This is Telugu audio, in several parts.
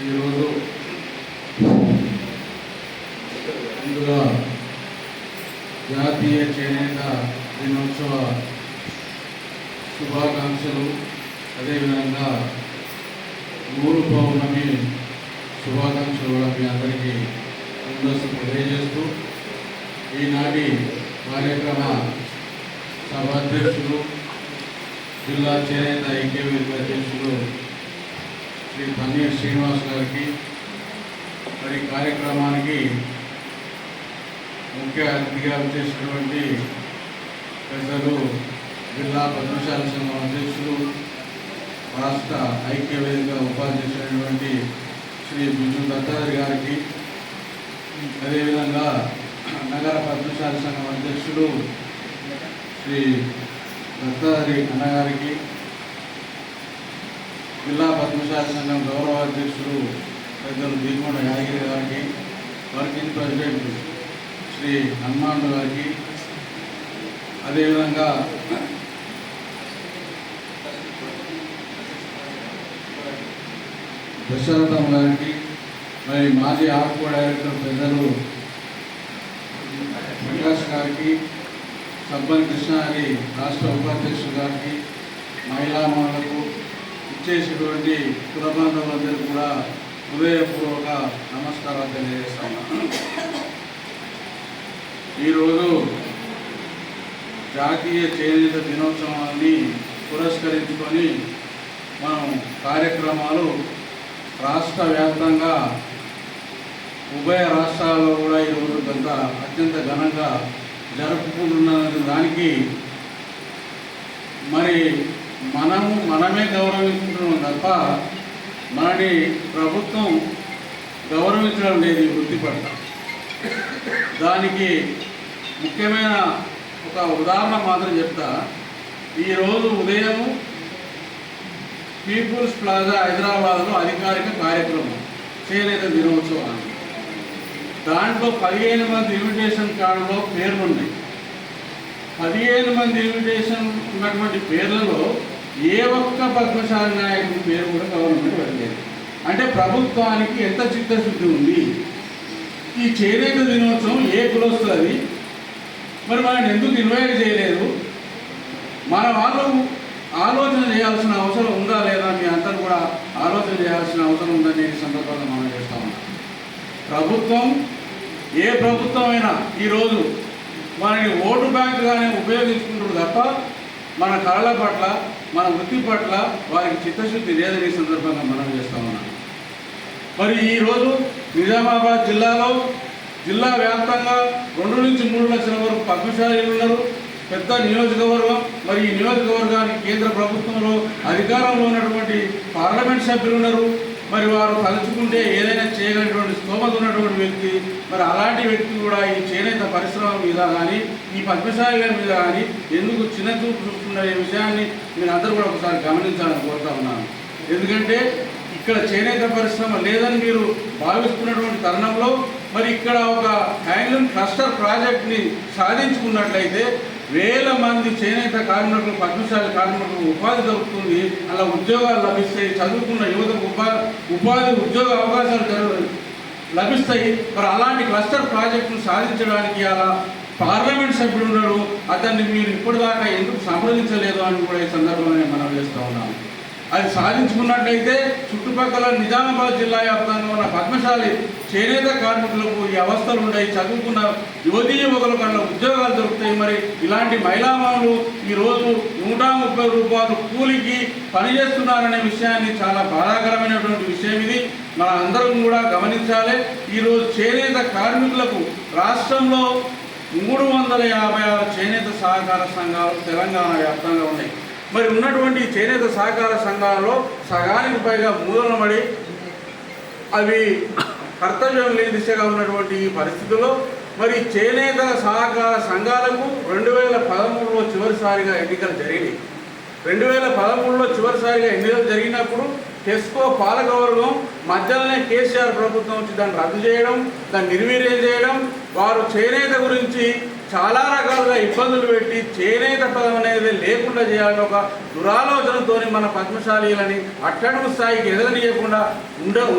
ఈరోజు ముందుగా జాతీయ చేనేత దినోత్సవ శుభాకాంక్షలు, అదేవిధంగా మూడు పౌర్ణమి శుభాకాంక్షలు కూడా మీ అందరికీ ముందస్తు తెలియజేస్తూ ఈనాటి కార్యక్రమ సభాధ్యక్షులు, జిల్లా చేనేత ఐక్యవేదిక అధ్యక్షులు శ్రీ పన్నీర్ శ్రీనివాస్ గారికి, మరి కార్యక్రమానికి ముఖ్య అతిథిగా చేసినటువంటి పెద్దలు జిల్లా పద్మశాలి సంఘం అధ్యక్షులు, రాష్ట్ర ఐక్యవేదిక ఉపాధ్యక్షుడైనటువంటి శ్రీ బిజు దత్తాత్రేయ గారికి, అదేవిధంగా నగర పద్మశాలి సంఘం అధ్యక్షుడు శ్రీ దత్తాత్రేయ అన్నగారికి, జిల్లా పద్మశాలి సంఘం గౌరవ అధ్యక్షుడు పెద్దలు దీకొండ యాదగిరి గారికి, వర్కింగ్ ప్రెసిడెంట్ శ్రీ హనుమాన్ గారికి, అదేవిధంగా దశరథం గారికి, మరి మాజీ ఆర్కో డైరెక్టర్ పెద్దలు ప్రకాష్ గారికి, సబ్బన్ కృష్ణారి రాష్ట్ర ఉపాధ్యక్షుడు గారికి, మహిళా మనులకు ఇచ్చేసినటువంటి కులబంధువులందరూ కూడా హృదయపూర్వక నమస్కారాలు తెలియజేస్తాను. ఈరోజు జాతీయ చేనేత దినోత్సవాన్ని పురస్కరించుకొని మనం కార్యక్రమాలు రాష్ట్ర వ్యాప్తంగా ఉభయ రాష్ట్రాల్లో కూడా ఈరోజు అత్యంత ఘనంగా జరుపుకుంటున్న దానికి మరి మనమే గౌరవించుకుంటున్నాం తప్ప మనని ప్రభుత్వం గౌరవించడం లేదు ఈ వృత్తి పట్ల. దానికి ముఖ్యమైన ఒక ఉదాహరణ మాత్రం చెప్తా. ఈరోజు ఉదయం పీపుల్స్ ప్లాజా హైదరాబాద్లో అధికారిక కార్యక్రమం చేనేత దినోత్సవాన్ని, దాంట్లో 15 మంది ఇన్విటేషన్ కార్డులో పేర్లు ఉన్నాయి. 15 మంది ఇన్విటేషన్ ఉన్నటువంటి పేర్లలో ఏ ఒక్క పద్మశాలి నాయకుడి పేరు కూడా గవర్నమెంట్ వెళ్ళలేదు. అంటే ప్రభుత్వానికి ఎంత చిత్తశుద్ధి ఉంది? ఈ చేనేత దినోత్సవం ఏ కులొస్తుంది? మరి మనం ఎందుకు ఇన్వైట్ చేయలేదు? మన వాళ్ళు ఆలోచన చేయాల్సిన అవసరం ఉందా లేదా? మీ అందరూ కూడా ఆలోచన చేయాల్సిన అవసరం ఉందని ఈ సందర్భంగా మనం చేస్తా ఉన్నాం. ప్రభుత్వం ఏ ప్రభుత్వం అయినా ఈరోజు మనకి ఓటు బ్యాంకుగానే ఉపయోగించుకుంటారు తప్ప మన కళల పట్ల, మన వృత్తి పట్ల వారికి చిత్తశుద్ధి లేదని ఈ సందర్భంగా మనం చేస్తా ఉన్నాం. మరి ఈరోజు నిజామాబాద్ జిల్లాలో జిల్లా వ్యాప్తంగా 2 నుంచి 3 లక్షల వరకు పద్మశాలీలు ఉన్నారు. పెద్ద నియోజకవర్గం. మరి ఈ నియోజకవర్గానికి కేంద్ర ప్రభుత్వంలో అధికారంలో ఉన్నటువంటి పార్లమెంట్ సభ్యులు ఉన్నారు. మరి వారు తలుచుకుంటే ఏదైనా చేయగలిగినటువంటి స్తోమత ఉన్నటువంటి వ్యక్తి. మరి అలాంటి వ్యక్తి కూడా ఈ చేనేత పరిశ్రమ మీద కానీ, ఈ పద్మశాలీల మీద కానీ ఎందుకు చిన్న చూపు చూస్తున్న ఈ విషయాన్ని మీరు అందరూ కూడా ఒకసారి గమనించాలని కోరుతా ఉన్నాను. ఎందుకంటే ఇక్కడ చేనేత పరిశ్రమ లేదని మీరు భావిస్తున్నటువంటి తరుణంలో మరి ఇక్కడ ఒక హ్యాండ్లూమ్ క్లస్టర్ ప్రాజెక్ట్ని సాధించుకున్నట్లయితే వేల మంది చేనేత కార్మికులు, పద్మశాలి కార్మికులకు ఉపాధి దొరుకుతుంది. అలా ఉద్యోగాలు లభిస్తాయి. చదువుకున్న యువతకు ఉపాధి ఉద్యోగ అవకాశాలు లభిస్తాయి. మరి అలాంటి క్లస్టర్ ప్రాజెక్టును సాధించడానికి అలా పార్లమెంట్ సభ్యులు ఉన్నారు. అతన్ని మీరు ఇప్పటిదాకా ఎందుకు సంప్రదించలేదు అని కూడా ఈ సందర్భంగా మనం చేస్తూ ఉన్నాము. అది సాధించుకున్నట్లయితే చుట్టుపక్కల నిజామాబాద్ జిల్లా వ్యాప్తంగా ఉన్న పద్మశాలి చేనేత కార్మికులకు ఈ అవస్థలు ఉన్నాయి. చదువుకున్న యువతీ యువకులకు అలా ఉద్యోగాలు దొరుకుతాయి. మరి ఇలాంటి మహిళామణులు ఈరోజు 130 రూపాయలు కూలికి పనిచేస్తున్నారనే విషయాన్ని చాలా బాధాకరమైనటువంటి విషయం. ఇది మన అందరం కూడా గమనించాలి. ఈరోజు చేనేత కార్మికులకు రాష్ట్రంలో 356 చేనేత సహకార సంఘాలు తెలంగాణ వ్యాప్తంగా ఉన్నాయి. మరి ఉన్నటువంటి చేనేత సహకార సంఘాలలో సగానికి పైగా మూలనబడి అవి కర్తవ్యం లేని దిశగా ఉన్నటువంటి ఈ పరిస్థితుల్లో మరి చేనేత సహకార సంఘాలకు 2013లో చివరిసారిగా ఎన్నికలు జరిగినాయి. 2013లో చివరిసారిగా ఎన్నికలు జరిగినప్పుడు టెస్కో పాలకవర్గం మధ్యలోనే కేసీఆర్ ప్రభుత్వం వచ్చి దాన్ని రద్దు చేయడం, దాన్ని నిర్వీర్యం చేయడం, వారు చేనేత గురించి చాలా రకాలుగా ఇబ్బందులు పెట్టి చేనేత పదం అనేది లేకుండా చేయాలని ఒక దురాలోచనతో మన పద్మశాలీలని అట్టడుగు స్థాయికి ఎదగనీయకుండా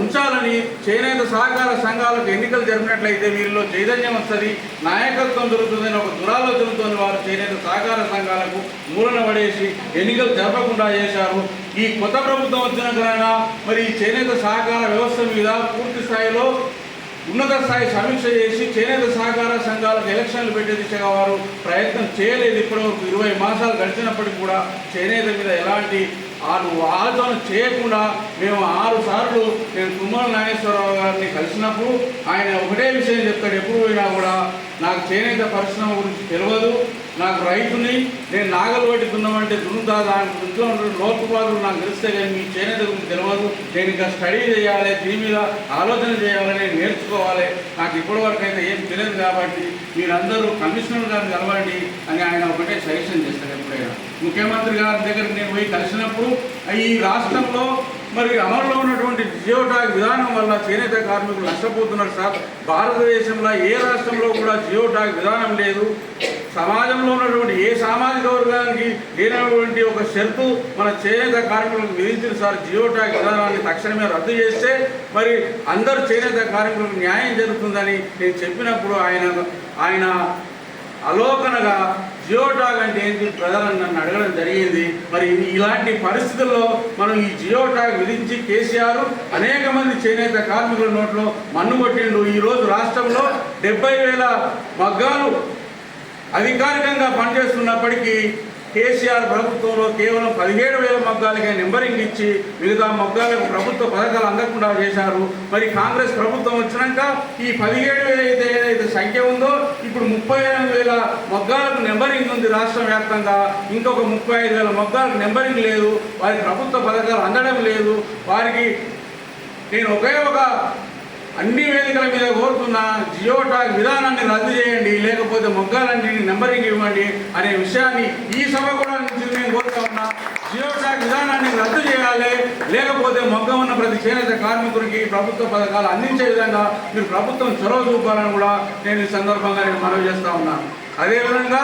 ఉంచాలని చేనేత సహకార సంఘాలకు ఎన్నికలు జరిపినట్లయితే వీరిలో చైతన్యం వస్తుంది, నాయకత్వం దొరుకుతుందని ఒక దురాలోచనతో వారు చేనేత సహకార సంఘాలకు మూలన పడేసి ఎన్నికలు జరపకుండా చేశారు. ఈ కొత్త ప్రభుత్వం వచ్చినాకైనా మరి ఈ చేనేత సహకార వ్యవస్థ మీద పూర్తి స్థాయిలో ఉన్నత స్థాయి సమీక్ష చేసి చేనేత సహకార సంఘాలకు ఎలక్షన్లు పెట్టే దిశగా వారు ప్రయత్నం చేయలేదు. ఇప్పటివరకు 20 మాసాలు గడిచినప్పటికీ కూడా చేనేత మీద ఎలాంటి ఆలోచన చేయకుండా మేము 6 సార్లు నేను తుమ్మల నాగేశ్వరరావు గారిని కలిసినప్పుడు ఆయన ఒకటే విషయం చెప్తాడు, ఎప్పుడు పోయినా కూడా నాకు చేనేత పరిశ్రమ గురించి తెలియదు, నాకు రైతుని, నేను నాగలు పట్టి దున్నమంటే దున్నుతా, దాని ఇంట్లో లోటుపాట్లు నాకు తెలిస్తే కానీ మీ చేనేత గురించి తెలియదు, నేను ఇంకా స్టడీ చేయాలి, దీని మీద ఆలోచన చేయాలి, నేను నేర్చుకోవాలి, నాకు ఇప్పటివరకు అయితే ఏం తెలియదు కాబట్టి మీరందరూ కమిషనర్ గారిని కలవండి అని ఆయన ఒకటే సజెషన్ చేస్తారు. ఎప్పుడైనా ముఖ్యమంత్రి గారి దగ్గరికి నేను పోయి కలిసినప్పుడు ఈ రాష్ట్రంలో మరి అమలులో ఉన్నటువంటి జియో ట్యాగ్ విధానం వల్ల చేనేత కార్మికులు నష్టపోతున్నారు సార్. భారతదేశంలో ఏ రాష్ట్రంలో కూడా జియో ట్యాగ్ విధానం లేదు. సమాజంలో ఉన్నటువంటి ఏ సామాజిక వర్గానికి లేనటువంటి ఒక షరతు మన చేనేత కార్మికులకు విధించిన సార్. జియో ట్యాగ్ విధానాన్ని తక్షణమే రద్దు చేస్తే మరి అందరు చేనేత కార్మికులకు న్యాయం జరుగుతుందని నేను చెప్పినప్పుడు ఆయన అలోకనగా జియో ట్యాగ్ అంటే ఏంటి ప్రజలను నన్ను అడగడం జరిగింది. మరి ఇలాంటి పరిస్థితుల్లో మనం ఈ జియో ట్యాగ్ విధించి కేసీఆర్ అనేక మంది చేనేత కార్మికుల నోట్లో మన్ను కొట్టిండు. ఈరోజు రాష్ట్రంలో 70,000 మగ్గాలు అధికారికంగా పనిచేస్తున్నప్పటికీ కేసీఆర్ ప్రభుత్వంలో కేవలం 17,000 మగ్గాలకే నెంబరింగ్ ఇచ్చి మిగతా మగ్గాలకు ప్రభుత్వ పథకాలు అందకుండా చేశారు. మరి కాంగ్రెస్ ప్రభుత్వం వచ్చినాక ఈ 17,000 ఏదైతే సంఖ్య ఉందో ఇప్పుడు 38,000 మగ్గాలకు నెంబరింగ్ ఉంది రాష్ట్ర వ్యాప్తంగా. ఇంకొక 35,000 మగ్గాలకు నెంబరింగ్ లేదు. వారి ప్రభుత్వ పథకాలు అందడం లేదు. వారికి నేను ఒక అన్ని వేదికల మీద కోరుతున్న జియో ట్యాగ్ విధానాన్ని రద్దు చేయండి, లేకపోతే మొగ్గాలన్నీ నెంబరింగ్ ఇవ్వండి అనే విషయాన్ని ఈ సభ కూడా నుంచి నేను కోరుతా ఉన్నా. జియో ట్యాగ్ విధానాన్ని రద్దు చేయాలి, లేకపోతే మొగ్గ ఉన్న ప్రతి చేనేత కార్మికుడికి ప్రభుత్వ పథకాలు అందించే విధంగా మీరు ప్రభుత్వం చొరవ చూపాలని కూడా నేను ఈ సందర్భంగా మనవి చేస్తా ఉన్నాను. అదేవిధంగా